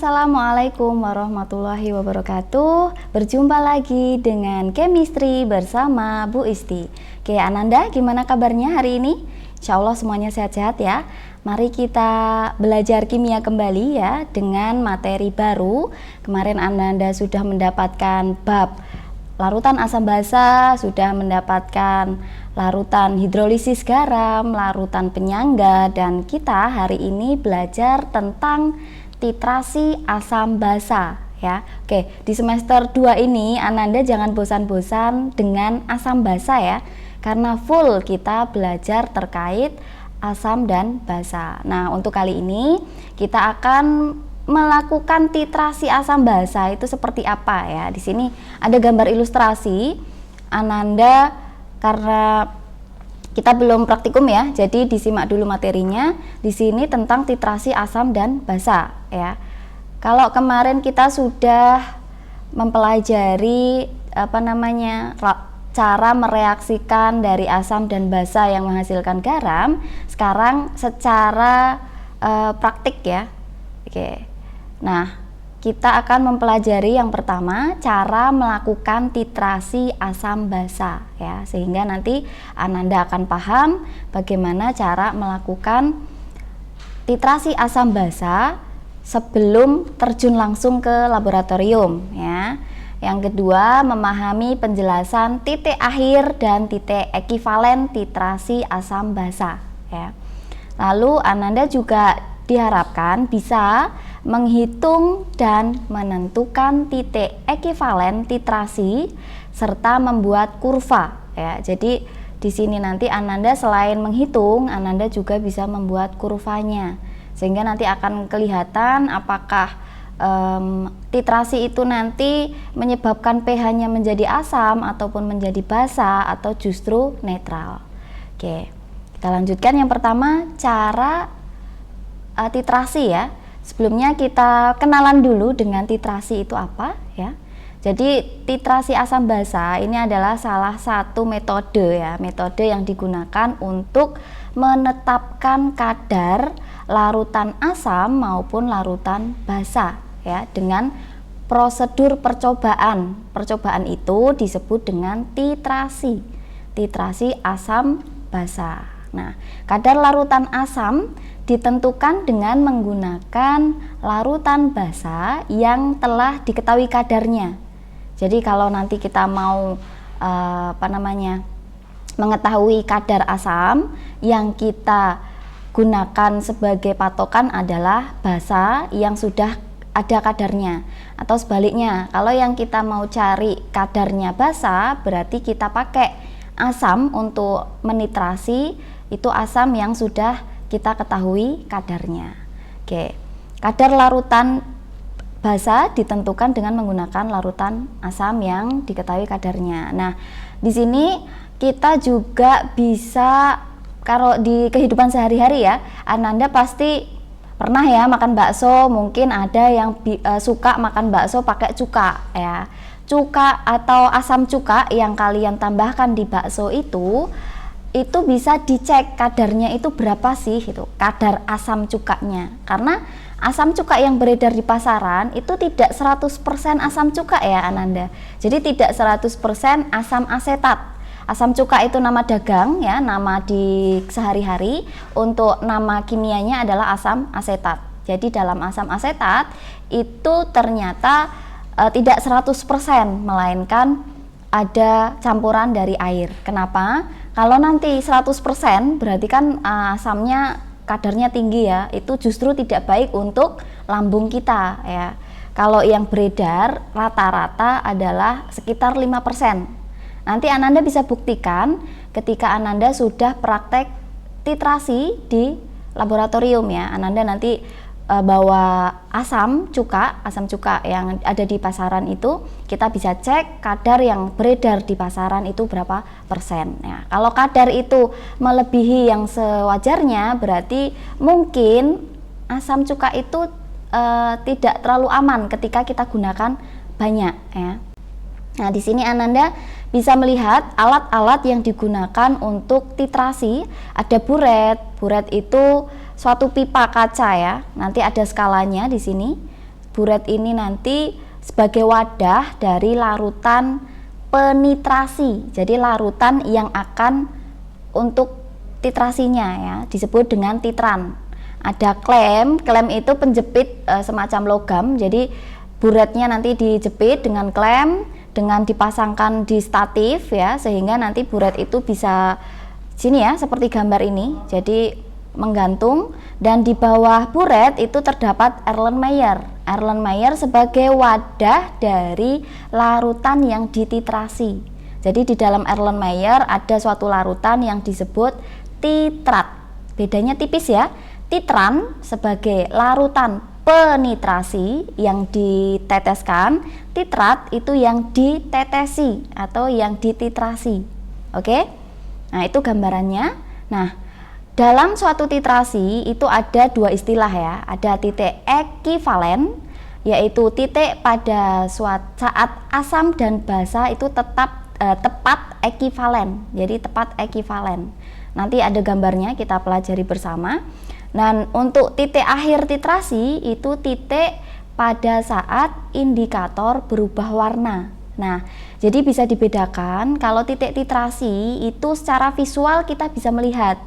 Assalamualaikum warahmatullahi wabarakatuh. Berjumpa lagi dengan Chemistry bersama Bu Isti. Oke, Ananda, gimana kabarnya hari ini? Insya Allah semuanya sehat-sehat ya. Mari kita belajar kimia kembali ya dengan materi baru. Kemarin Ananda sudah mendapatkan bab larutan asam basa, sudah mendapatkan larutan hidrolisis garam, larutan penyangga, dan kita hari ini belajar tentang titrasi asam basa ya. Oke, di semester 2 ini Ananda jangan bosan-bosan dengan asam basa ya, karena full kita belajar terkait asam dan basa. Nah, untuk kali ini kita akan melakukan titrasi asam basa itu seperti apa ya. Di sini ada gambar ilustrasi. Ananda, karena kita belum praktikum ya, jadi disimak dulu materinya. Di sini tentang titrasi asam dan basa ya. Kalau kemarin kita sudah mempelajari cara mereaksikan dari asam dan basa yang menghasilkan garam, sekarang secara praktik ya. Oke. Nah, kita akan mempelajari yang pertama cara melakukan titrasi asam basa ya, sehingga nanti Ananda akan paham bagaimana cara melakukan titrasi asam basa sebelum terjun langsung ke laboratorium ya. Yang kedua, memahami penjelasan titik akhir dan titik ekivalen titrasi asam basa ya. Lalu Ananda juga diharapkan bisa menghitung dan menentukan titik ekivalen titrasi serta membuat kurva ya. Jadi di sini nanti Ananda selain menghitung, Ananda juga bisa membuat kurvanya, sehingga nanti akan kelihatan apakah titrasi itu nanti menyebabkan pH-nya menjadi asam ataupun menjadi basa atau justru netral. Oke, kita lanjutkan. Yang pertama, cara titrasi ya. Sebelumnya kita kenalan dulu dengan titrasi itu apa ya. Jadi titrasi asam basa ini adalah salah satu metode ya, metode yang digunakan untuk menetapkan kadar larutan asam maupun larutan basa ya, dengan prosedur percobaan. Percobaan itu disebut dengan titrasi asam basa. Nah, kadar larutan asam ditentukan dengan menggunakan larutan basa yang telah diketahui kadarnya. Jadi kalau nanti kita mau mengetahui kadar asam, yang kita gunakan sebagai patokan adalah basa yang sudah ada kadarnya. Atau sebaliknya, kalau yang kita mau cari kadarnya basa, berarti kita pakai asam untuk menitrasi, itu asam yang sudah kita ketahui kadarnya. Oke, kadar larutan basa ditentukan dengan menggunakan larutan asam yang diketahui kadarnya. Nah, di sini kita juga bisa, kalau di kehidupan sehari-hari ya, Ananda pasti pernah ya makan bakso. Mungkin ada yang suka makan bakso pakai cuka ya. Cuka atau asam cuka yang kalian tambahkan di bakso itu bisa dicek kadarnya itu berapa sih, itu kadar asam cukanya. Karena asam cuka yang beredar di pasaran itu tidak 100% asam cuka ya Ananda. Jadi tidak 100% asam asetat. Asam cuka itu nama dagang ya, nama di sehari-hari. Untuk nama kimianya adalah asam asetat. Jadi dalam asam asetat itu ternyata tidak 100%, melainkan ada campuran dari air. Kenapa? Kalau nanti 100% berarti kan asamnya kadarnya tinggi ya, itu justru tidak baik untuk lambung kita ya. Kalau yang beredar rata-rata adalah sekitar 5%. Nanti Ananda bisa buktikan ketika Ananda sudah praktek titrasi di laboratorium ya. Ananda nanti bawa asam cuka yang ada di pasaran itu, kita bisa cek kadar yang beredar di pasaran itu berapa persen ya. Kalau kadar itu melebihi yang sewajarnya, berarti mungkin asam cuka itu tidak terlalu aman ketika kita gunakan banyak ya. Nah, di sini Ananda bisa melihat alat-alat yang digunakan untuk titrasi. Ada buret. Buret itu suatu pipa kaca ya. Nanti ada skalanya di sini. buret ini nanti sebagai wadah dari larutan penitrasi. Jadi larutan yang akan untuk titrasinya ya disebut dengan titran. Ada klem itu penjepit semacam logam. Jadi buretnya nanti dijepit dengan klem dengan dipasangkan di statif ya, sehingga nanti buret itu bisa sini ya seperti gambar ini. Jadi menggantung, dan di bawah buret itu terdapat Erlenmeyer. Erlenmeyer sebagai wadah dari larutan yang dititrasi. Jadi di dalam Erlenmeyer ada suatu larutan yang disebut titrat. Bedanya tipis ya. Titran sebagai larutan penitrasi yang diteteskan, titrat itu yang ditetesi atau yang dititrasi. Oke? Nah, itu gambarannya. Nah, dalam suatu titrasi itu ada dua istilah ya. Ada titik ekivalen, yaitu titik pada saat asam dan basa itu tepat ekivalen. Jadi tepat ekivalen. Nanti ada gambarnya, kita pelajari bersama. Dan untuk titik akhir titrasi itu titik pada saat indikator berubah warna. Nah, jadi bisa dibedakan kalau titik titrasi itu secara visual kita bisa melihat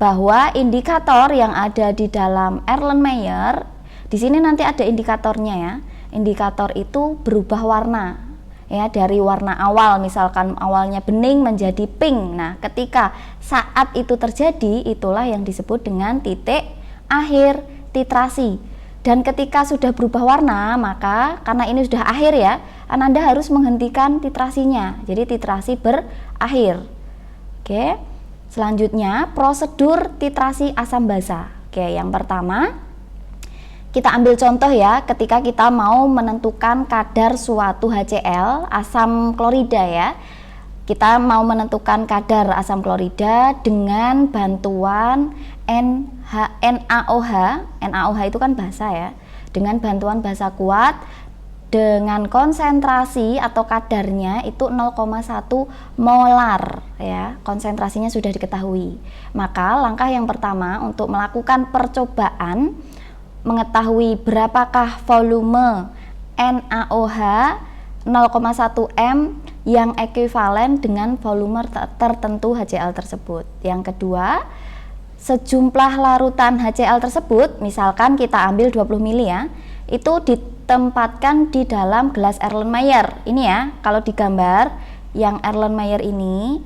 bahwa indikator yang ada di dalam Erlenmeyer, di sini nanti ada indikatornya ya. Indikator itu berubah warna. Ya, dari warna awal, misalkan awalnya bening menjadi pink. Nah, ketika saat itu terjadi, itulah yang disebut dengan titik akhir titrasi. Dan ketika sudah berubah warna, maka karena ini sudah akhir ya, Ananda harus menghentikan titrasinya. Jadi titrasi berakhir. Oke. Selanjutnya prosedur titrasi asam basa. Oke, yang pertama kita ambil contoh ya, ketika kita mau menentukan kadar suatu HCl, asam klorida ya. Kita mau menentukan kadar asam klorida dengan bantuan NaOH. NaOH itu kan basa ya. Dengan bantuan basa kuat dengan konsentrasi atau kadarnya itu 0,1 molar ya. Konsentrasinya sudah diketahui. Maka langkah yang pertama untuk melakukan percobaan mengetahui berapakah volume NaOH 0,1 m yang ekuivalen dengan volume tertentu HCl tersebut. Yang kedua, sejumlah larutan HCl tersebut, misalkan kita ambil 20 ml ya, itu ditempatkan di dalam gelas Erlenmeyer. Ini ya, kalau digambar yang Erlenmeyer ini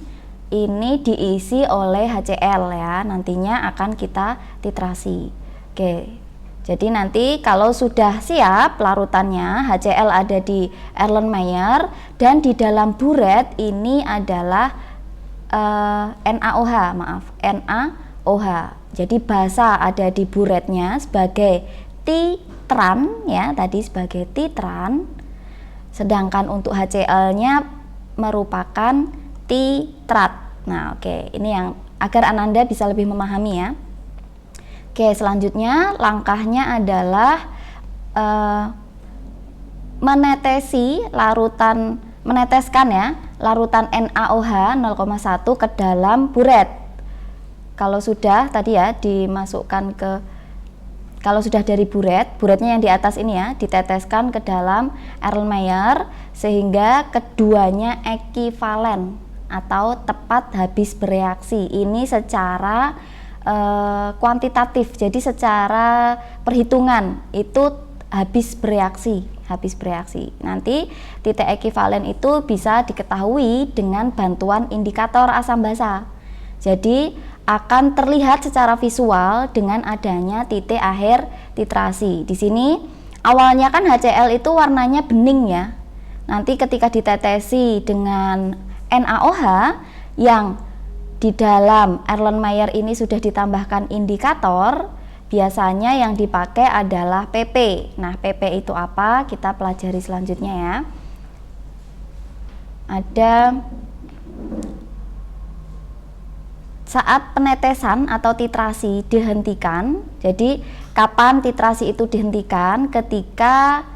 diisi oleh HCl ya, nantinya akan kita titrasi. Oke. Jadi nanti kalau sudah siap larutannya, HCl ada di Erlenmeyer dan di dalam buret ini adalah NaOH, NaOH. Jadi basa ada di buretnya sebagai titran ya, tadi sebagai titran. Sedangkan untuk HCl-nya merupakan titrat. Nah, oke, ini yang agar Ananda bisa lebih memahami ya. Oke, selanjutnya langkahnya adalah meneteskan ya larutan NaOH 0,1 ke dalam buret. Kalau sudah tadi ya dimasukkan kalau sudah dari buretnya yang di atas ini ya diteteskan ke dalam Erlenmeyer sehingga keduanya ekivalen atau tepat habis bereaksi. Ini secara kuantitatif, jadi secara perhitungan itu habis bereaksi. Nanti titik ekivalen itu bisa diketahui dengan bantuan indikator asam basa. Jadi akan terlihat secara visual dengan adanya titik akhir titrasi. Di sini awalnya kan HCl itu warnanya bening ya. Nanti ketika ditetesi dengan NaOH yang di dalam Erlenmeyer ini sudah ditambahkan indikator, biasanya yang dipakai adalah PP. Nah, PP itu apa? Kita pelajari selanjutnya ya. Ada saat penetesan atau titrasi dihentikan. Jadi, kapan titrasi itu dihentikan? Ketika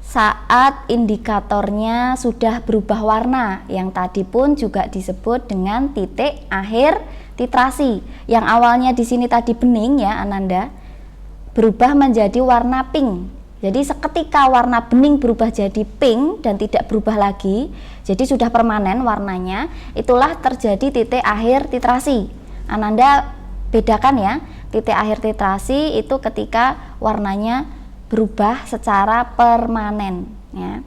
saat indikatornya sudah berubah warna, yang tadi pun juga disebut dengan titik akhir titrasi. Yang awalnya di sini tadi bening ya Ananda, berubah menjadi warna pink. Jadi seketika warna bening berubah jadi pink dan tidak berubah lagi, jadi sudah permanen warnanya, itulah terjadi titik akhir titrasi. Ananda bedakan ya, titik akhir titrasi itu ketika warnanya berubah secara permanen ya.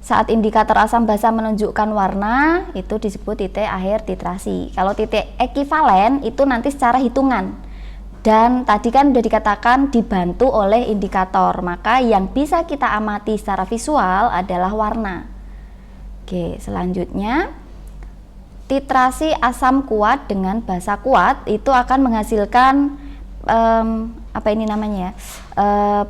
Saat indikator asam basa menunjukkan warna, itu disebut titik akhir titrasi. Kalau titik ekivalen itu nanti secara hitungan. Dan tadi kan sudah dikatakan dibantu oleh indikator, maka yang bisa kita amati secara visual adalah warna. Oke, selanjutnya titrasi asam kuat dengan basa kuat itu akan menghasilkan apa ini namanya ya,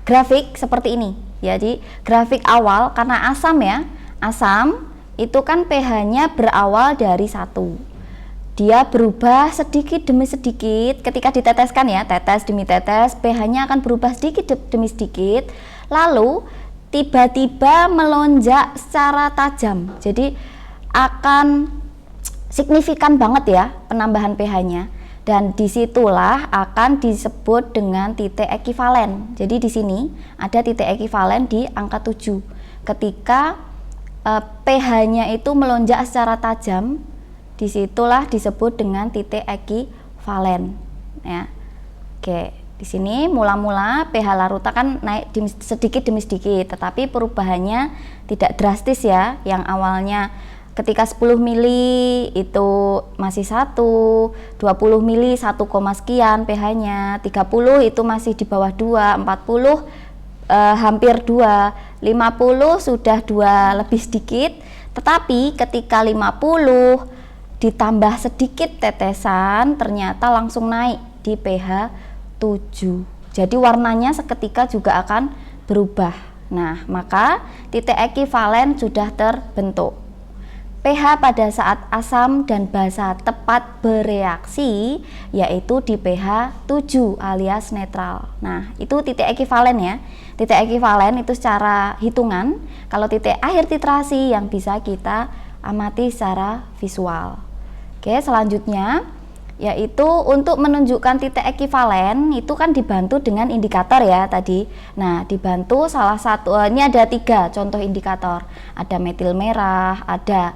grafik seperti ini. Jadi grafik awal karena asam ya, asam itu kan pH-nya berawal dari 1. Dia berubah sedikit demi sedikit ketika diteteskan ya, tetes demi tetes, pH-nya akan berubah sedikit demi sedikit, lalu tiba-tiba melonjak secara tajam. Jadi akan signifikan banget ya penambahan pH-nya, dan disitulah akan disebut dengan titik ekivalen. Jadi di sini ada titik ekivalen di angka 7 ketika pH-nya itu melonjak secara tajam. Disitulah disebut dengan titik ekivalen ya. Oke, di sini mula-mula pH larutan kan naik sedikit demi sedikit, tetapi perubahannya tidak drastis ya. Yang awalnya ketika 10 mili itu masih 1, 20 mili 1, sekian pH-nya, 30 itu masih di bawah 2, 40 hampir 2, 50 sudah 2 lebih sedikit, tetapi ketika 50 ditambah sedikit tetesan ternyata langsung naik di pH 7. Jadi warnanya seketika juga akan berubah. Nah, maka titik ekivalen sudah terbentuk. pH pada saat asam dan basa tepat bereaksi yaitu di pH 7 alias netral. Nah, itu titik ekivalen ya. Titik ekivalen itu secara hitungan. Kalau titik akhir titrasi yang bisa kita amati secara visual. Oke, selanjutnya yaitu untuk menunjukkan titik ekivalen itu kan dibantu dengan indikator ya tadi. Nah, dibantu salah satu, ini ada 3 contoh indikator. Ada metil merah, ada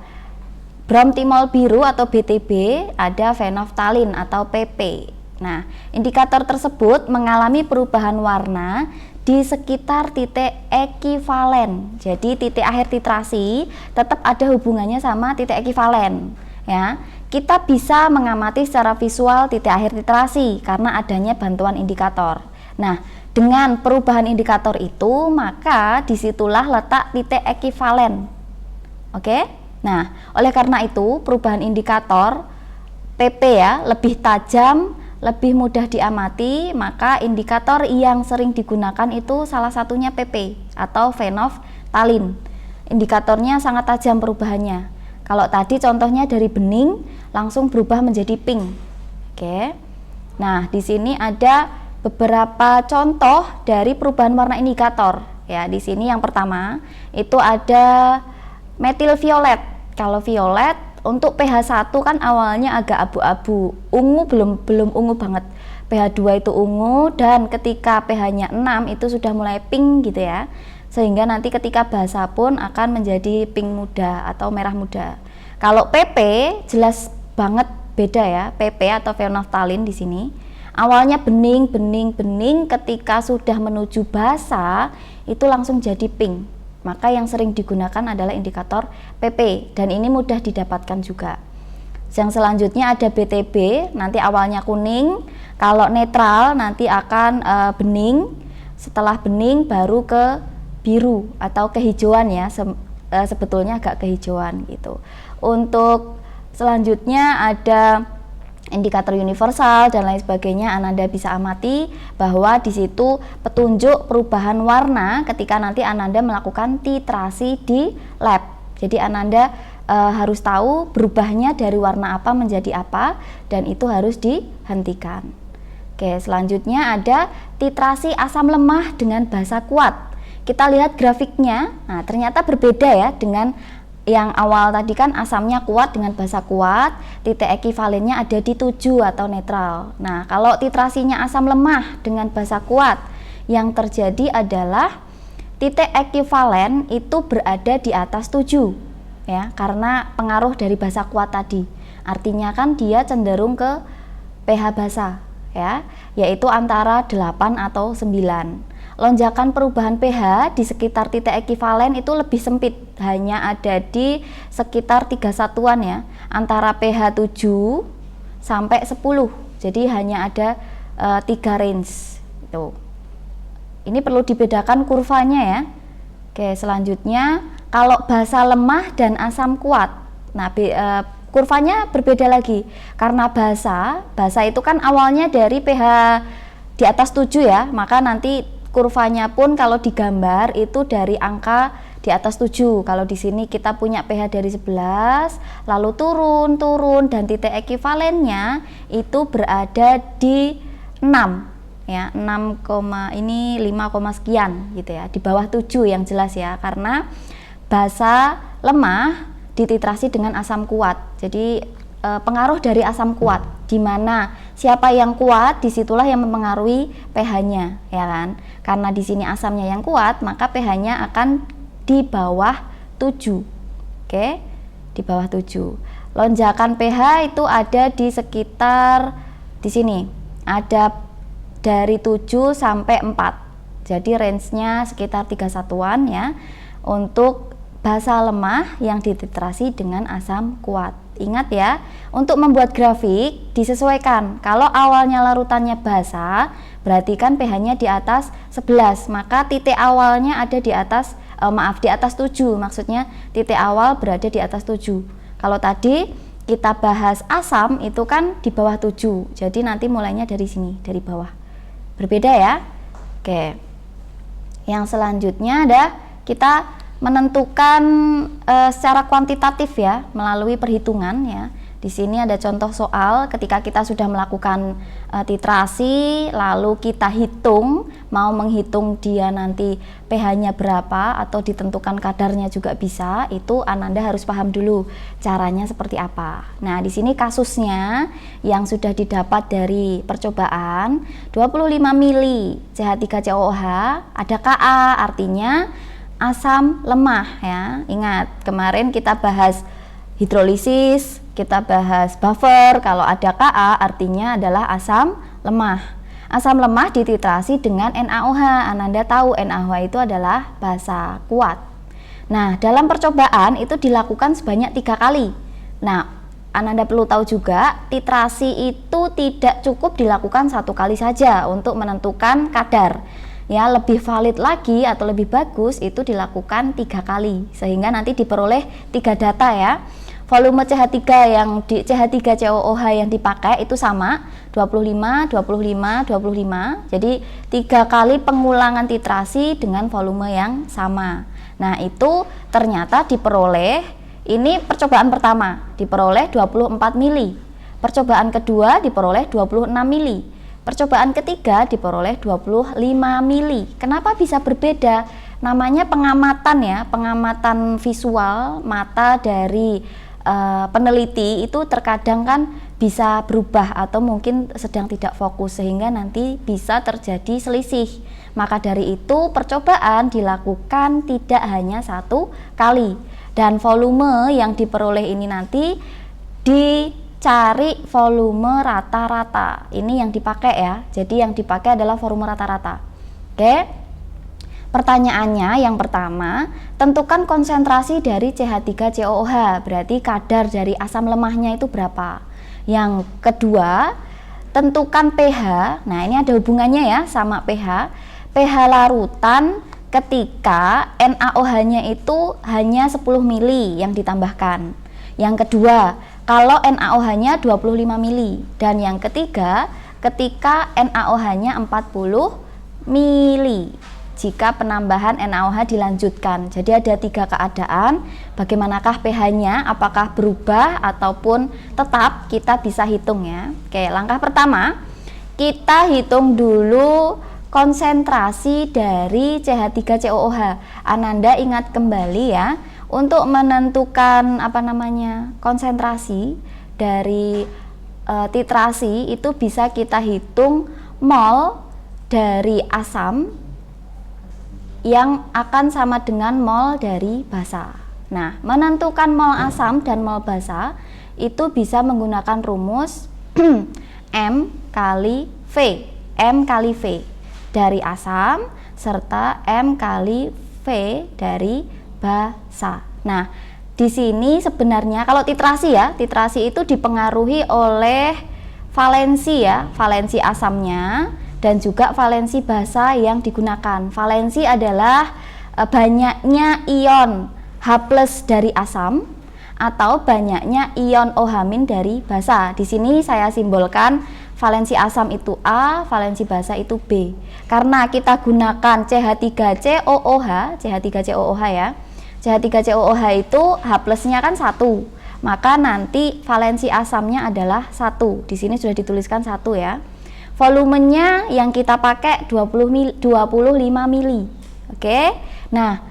bromtimol biru atau BTB, ada fenolftalin atau PP. Nah, indikator tersebut mengalami perubahan warna di sekitar titik ekivalen. Jadi titik akhir titrasi tetap ada hubungannya sama titik ekivalen ya. Kita bisa mengamati secara visual titik akhir titrasi karena adanya bantuan indikator. Nah, dengan perubahan indikator itu, maka disitulah letak titik ekivalen. Oke? Nah, oleh karena itu, perubahan indikator PP ya, lebih tajam, lebih mudah diamati, maka indikator yang sering digunakan itu salah satunya PP atau fenolftalin. Indikatornya sangat tajam perubahannya. Kalau tadi contohnya dari bening langsung berubah menjadi pink. Oke. Nah, di sini ada beberapa contoh dari perubahan warna indikator. Ya, di sini yang pertama itu ada metil violet. Kalau violet untuk pH 1 kan awalnya agak abu-abu, ungu belum ungu banget. pH 2 itu ungu dan ketika pH-nya 6 itu sudah mulai pink gitu ya. Sehingga nanti ketika basa pun akan menjadi pink muda atau merah muda. Kalau PP jelas banget beda ya, PP atau fenolftalin di sini. Awalnya bening, ketika sudah menuju basa itu langsung jadi pink. Maka yang sering digunakan adalah indikator PP dan ini mudah didapatkan juga. Yang selanjutnya ada BTB, nanti awalnya kuning, kalau netral nanti akan bening, setelah bening baru ke biru atau kehijauan ya, sebetulnya agak kehijauan gitu. Untuk selanjutnya ada indikator universal dan lain sebagainya. Ananda bisa amati bahwa di situ petunjuk perubahan warna ketika nanti Ananda melakukan titrasi di lab. Jadi Ananda harus tahu berubahnya dari warna apa menjadi apa dan itu harus dihentikan. Oke, selanjutnya ada titrasi asam lemah dengan basa kuat. Kita lihat grafiknya, nah ternyata berbeda ya dengan yang awal tadi kan asamnya kuat dengan basa kuat, titik ekivalennya ada di 7 atau netral. Nah, kalau titrasinya asam lemah dengan basa kuat, Yang terjadi adalah titik ekivalen itu berada di atas 7 ya, karena pengaruh dari basa kuat tadi. Artinya kan dia cenderung ke pH basa ya, yaitu antara 8 atau 9. Lonjakan perubahan pH di sekitar titik ekivalen itu lebih sempit, hanya ada di sekitar 3 satuan ya, antara pH 7 sampai 10. Jadi hanya ada 3 range itu. Ini perlu dibedakan kurvanya ya. Oke, selanjutnya kalau basa lemah dan asam kuat. Nah, kurvanya berbeda lagi. Karena basa itu kan awalnya dari pH di atas 7 ya, maka nanti kurvanya pun kalau digambar itu dari angka di atas 7. Kalau di sini kita punya pH dari 11, lalu turun dan titik ekivalennya itu berada di 6. Ya, 6, ini 5, sekian gitu ya, di bawah 7 yang jelas ya, karena basa lemah dititrasi dengan asam kuat. Jadi pengaruh dari asam kuat, di mana siapa yang kuat disitulah yang mempengaruhi pH-nya ya kan, karena di sini asamnya yang kuat maka pH-nya akan di bawah 7. Oke, di bawah 7. Lonjakan pH itu ada di sekitar di sini, ada dari 7 sampai 4. Jadi range-nya sekitar 3 satuan ya untuk basa lemah yang dititrasi dengan asam kuat. Ingat ya, untuk membuat grafik disesuaikan. Kalau awalnya larutannya basa, berarti kan pH-nya di atas 11, maka titik awalnya ada di atas di atas 7. Maksudnya titik awal berada di atas 7. Kalau tadi kita bahas asam itu kan di bawah 7. Jadi nanti mulainya dari sini, dari bawah. Berbeda ya. Oke. Yang selanjutnya ada kita menentukan secara kuantitatif ya, melalui perhitungan ya. Di sini ada contoh soal ketika kita sudah melakukan titrasi, lalu kita hitung, mau menghitung dia nanti pH-nya berapa atau ditentukan kadarnya juga bisa. Itu Ananda harus paham dulu caranya seperti apa. Nah, di sini kasusnya yang sudah didapat dari percobaan 25 mili CH3COOH, ada Ka, artinya asam lemah ya. Ingat, kemarin kita bahas hidrolisis, kita bahas buffer. Kalau ada Ka artinya adalah asam lemah. Asam lemah dititrasi dengan NaOH. Ananda tahu NaOH itu adalah basa kuat. Nah, dalam percobaan itu dilakukan sebanyak 3 kali. Nah, Ananda perlu tahu juga titrasi itu tidak cukup dilakukan 1 kali saja untuk menentukan kadar. Ya, lebih valid lagi atau lebih bagus itu dilakukan 3 kali sehingga nanti diperoleh 3 data ya. Volume CH3 yang di CH3COOH yang dipakai itu sama 25, 25, 25. Jadi 3 kali pengulangan titrasi dengan volume yang sama. Nah, itu ternyata diperoleh, ini percobaan pertama diperoleh 24 mili. Percobaan kedua diperoleh 26 mili. Percobaan ketiga diperoleh 25 mili. Kenapa bisa berbeda? Namanya pengamatan ya, pengamatan visual mata dari peneliti itu terkadang kan bisa berubah atau mungkin sedang tidak fokus sehingga nanti bisa terjadi selisih. Maka dari itu percobaan dilakukan tidak hanya 1 kali dan volume yang diperoleh ini nanti dicari volume rata-rata. Ini yang dipakai ya. Jadi yang dipakai adalah volume rata-rata. Oke. Pertanyaannya yang pertama, tentukan konsentrasi dari CH3COOH, berarti kadar dari asam lemahnya itu berapa. Yang kedua, tentukan pH. Nah, ini ada hubungannya ya sama pH. pH larutan ketika NaOH-nya itu hanya 10 mili yang ditambahkan. Yang kedua, kalau NaOH-nya 25 mili. Dan yang ketiga, ketika NaOH-nya 40 mili. Jika penambahan NaOH dilanjutkan. Jadi ada 3 keadaan, bagaimanakah pH-nya, apakah berubah ataupun tetap, kita bisa hitung ya. Oke, langkah pertama, kita hitung dulu konsentrasi dari CH3COOH. Ananda ingat kembali ya, untuk menentukan konsentrasi dari titrasi itu bisa kita hitung mol dari asam yang akan sama dengan mol dari basa. Nah, menentukan mol asam dan mol basa itu bisa menggunakan rumus M kali V, M kali V dari asam serta M kali V dari basa. Nah, di sini sebenarnya kalau titrasi ya, titrasi itu dipengaruhi oleh valensi ya, valensi asamnya dan juga valensi basa yang digunakan. Valensi adalah banyaknya ion H+ dari asam atau banyaknya ion OH- dari basa. Di sini saya simbolkan valensi asam itu A, valensi basa itu B. Karena kita gunakan CH3COOH, CH3COOH ya. CH3COOH itu H+-nya kan 1. Maka nanti valensi asamnya adalah 1. Di sini sudah dituliskan 1 ya. Volumenya yang kita pakai 25 mili. Oke. Nah,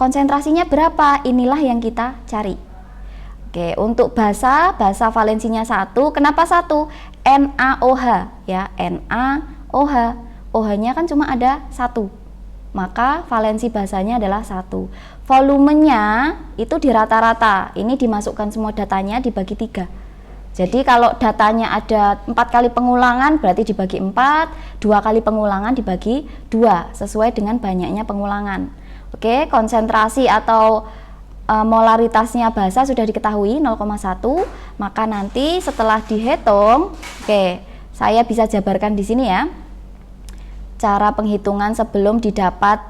konsentrasinya berapa? Inilah yang kita cari. Oke, untuk basa valensinya 1. Kenapa 1? NaOH ya, NaOH. OH-nya kan cuma ada 1. Maka valensi basanya adalah 1. Volumenya itu di rata-rata. Ini dimasukkan semua datanya dibagi 3. Jadi kalau datanya ada 4 kali pengulangan berarti dibagi 4, 2 kali pengulangan dibagi 2 sesuai dengan banyaknya pengulangan. Oke, konsentrasi atau molaritasnya basa sudah diketahui 0,1, maka nanti setelah dihitung, oke, saya bisa jabarkan di sini ya. Cara penghitungan sebelum didapat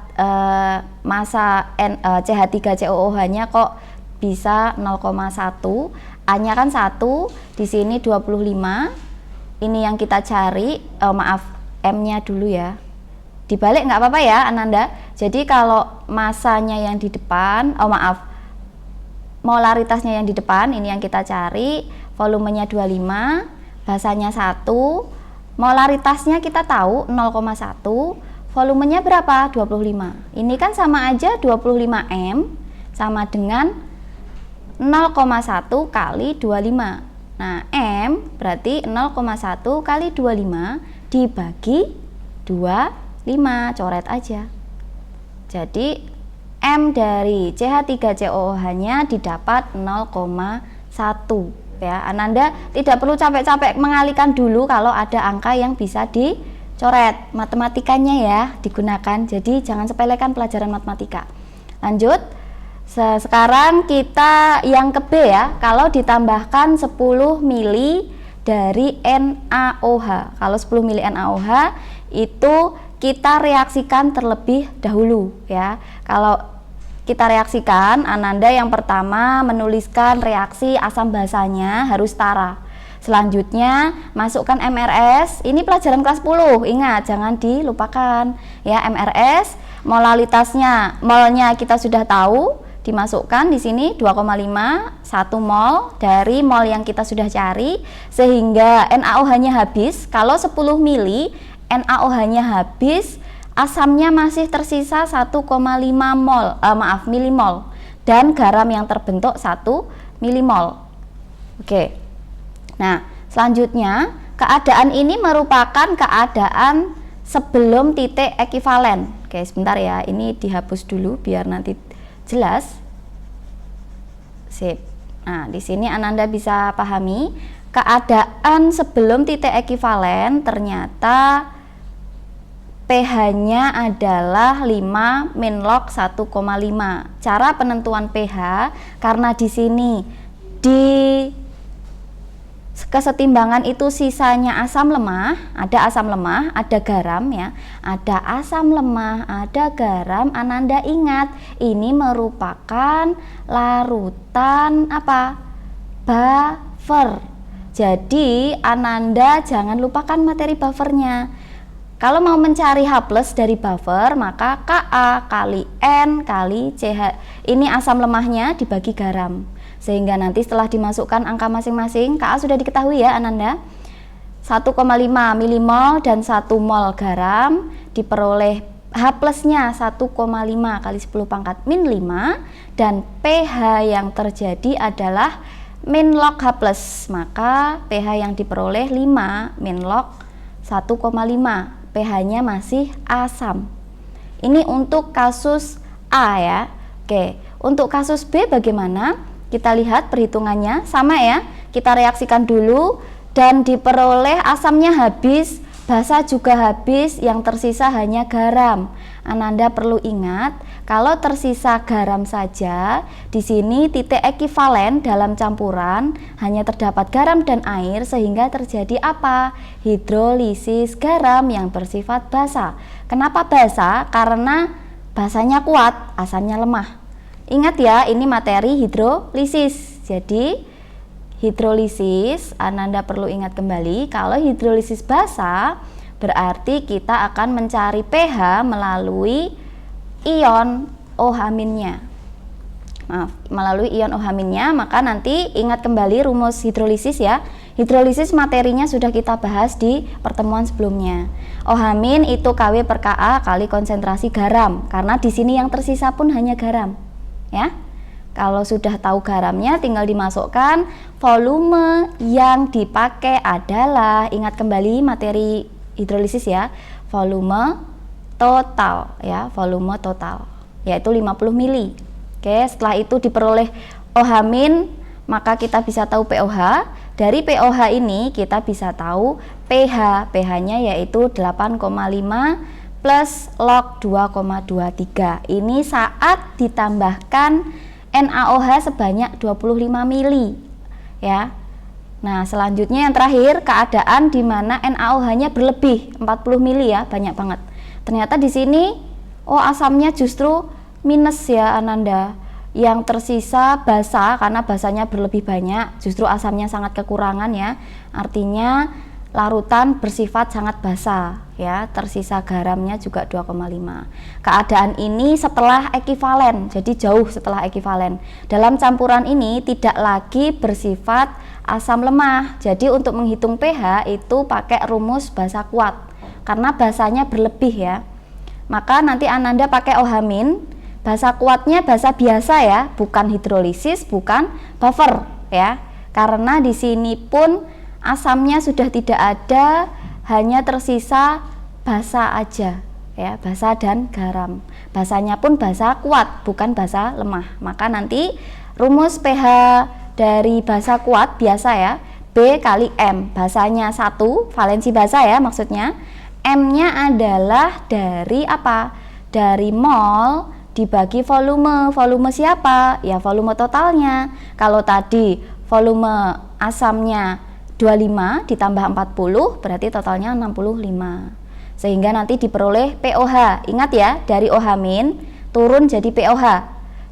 massa CH3COOH-nya kok bisa 0,1. A-nya kan 1, di sini 25. Ini yang kita cari, maaf, M-nya dulu ya. Dibalik nggak apa-apa ya, Ananda. Jadi kalau masanya yang di depan, molaritasnya yang di depan, ini yang kita cari, volumenya 25, basanya 1, molaritasnya kita tahu 0,1, volumenya berapa? 25. Ini kan sama aja 25 M, sama dengan 0,1 kali 25. Nah, M berarti 0,1 kali 25 dibagi 25, coret aja. Jadi M dari CH3COOH-nya didapat 0,1 ya. Ananda tidak perlu capek-capek mengalihkan dulu kalau ada angka yang bisa dicoret. Matematikanya ya digunakan. Jadi jangan sepelekan pelajaran matematika. Lanjut. Sekarang kita yang ke B ya, kalau ditambahkan 10 mili dari NaOH. Kalau 10 mili NaOH itu kita reaksikan terlebih dahulu ya. Kalau kita reaksikan, Ananda yang pertama menuliskan reaksi asam basanya harus setara. Selanjutnya masukkan MRS. Ini pelajaran kelas 10. Ingat, jangan dilupakan ya. MRS, molalitasnya, molnya kita sudah tahu. Dimasukkan di sini 2,5, 1 mol dari mol yang kita sudah cari, sehingga NaOH-nya habis. Kalau 10 mili NaOH-nya habis, asamnya masih tersisa 1,5 milimol dan garam yang terbentuk 1 milimol. Oke. Nah, selanjutnya keadaan ini merupakan keadaan sebelum titik ekivalen. Oke, sebentar ya. Ini dihapus dulu biar nanti jelas. Sip. Nah, di sini Ananda bisa pahami keadaan sebelum titik ekivalen ternyata pH-nya adalah 5 min log 1,5. Cara penentuan pH karena di sini di kesetimbangan itu sisanya asam lemah, ada asam lemah, ada garam ya, ada asam lemah, ada garam. Ananda ingat, ini merupakan larutan apa? Buffer. Jadi Ananda jangan lupakan materi buffernya. Kalau mau mencari H+ dari buffer, maka Ka kali N kali CH. Ini asam lemahnya dibagi garam. Sehingga nanti setelah dimasukkan angka masing-masing, Ka sudah diketahui ya Ananda. 1,5 milimol dan 1 mol garam diperoleh H+-nya 1,5 kali 10 pangkat min 5 dan pH yang terjadi adalah min log H+. Maka pH yang diperoleh 5 min log 1,5. pH-nya masih asam. Ini untuk kasus A ya. Oke, untuk kasus B bagaimana? Kita lihat perhitungannya sama ya. Kita reaksikan dulu dan diperoleh asamnya habis, basa juga habis, yang tersisa hanya garam. Ananda perlu ingat, kalau tersisa garam saja, di sini titik ekivalen dalam campuran hanya terdapat garam dan air, sehingga terjadi apa? Hidrolisis garam yang bersifat basa. Kenapa basa? Karena basanya kuat, asamnya lemah. Ingat ya, ini materi hidrolisis. Jadi hidrolisis, Ananda perlu ingat kembali, kalau hidrolisis basa berarti kita akan mencari pH melalui ion OH-nya. Melalui ion OH-nya, maka nanti ingat kembali rumus hidrolisis ya. Hidrolisis materinya sudah kita bahas di pertemuan sebelumnya. OH- itu Kw per Ka kali konsentrasi garam, karena di sini yang tersisa pun hanya garam. Ya. Kalau sudah tahu garamnya, tinggal dimasukkan. Volume yang dipakai adalah, ingat kembali materi hidrolisis ya, volume total ya, volume total yaitu 50 mili. Oke, setelah itu diperoleh OH-, maka kita bisa tahu pOH. Dari pOH ini kita bisa tahu pH. pH-nya yaitu 8,5 plus log 2,23. Ini saat ditambahkan NaOH sebanyak 25 mili ya. Nah, selanjutnya yang terakhir, keadaan di mana NaOH-nya berlebih 40 mili ya, banyak banget. Ternyata di sini asamnya justru minus ya Ananda. Yang tersisa basa, karena basanya berlebih banyak, justru asamnya sangat kekurangan ya. Artinya larutan bersifat sangat basa ya, tersisa garamnya juga 2,5. Keadaan ini setelah ekivalen, jadi jauh setelah ekivalen. Dalam campuran ini tidak lagi bersifat asam lemah. Jadi untuk menghitung pH itu pakai rumus basa kuat, karena basanya berlebih ya. Maka nanti Ananda pakai OH-, basa kuatnya basa biasa ya, bukan hidrolisis, bukan buffer ya. Karena di sini pun asamnya sudah tidak ada, hanya tersisa basa aja ya, basa dan garam. Basanya pun basa kuat, bukan basa lemah. Maka nanti rumus pH dari basa kuat biasa ya, B kali M. Basanya 1, valensi basa ya maksudnya. M-nya adalah dari apa? Dari mol dibagi volume. Volume siapa? Ya volume totalnya. Kalau tadi volume asamnya 25 ditambah 40 berarti totalnya 65. Sehingga nanti diperoleh pOH. Ingat ya, dari OH- turun jadi pOH.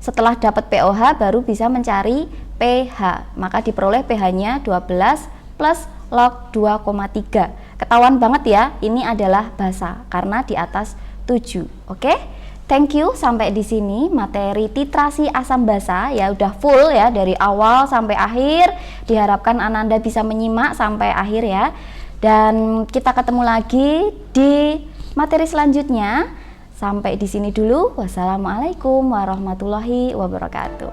Setelah dapat pOH baru bisa mencari pH. Maka diperoleh pH-nya 12 plus log 2,3. Ketahuan banget ya, ini adalah basa karena di atas 7. Oke? Thank you, sampai di sini materi titrasi asam basa ya udah full ya, dari awal sampai akhir. Diharapkan Ananda bisa menyimak sampai akhir ya. Dan kita ketemu lagi di materi selanjutnya. Sampai di sini dulu. Wassalamualaikum warahmatullahi wabarakatuh.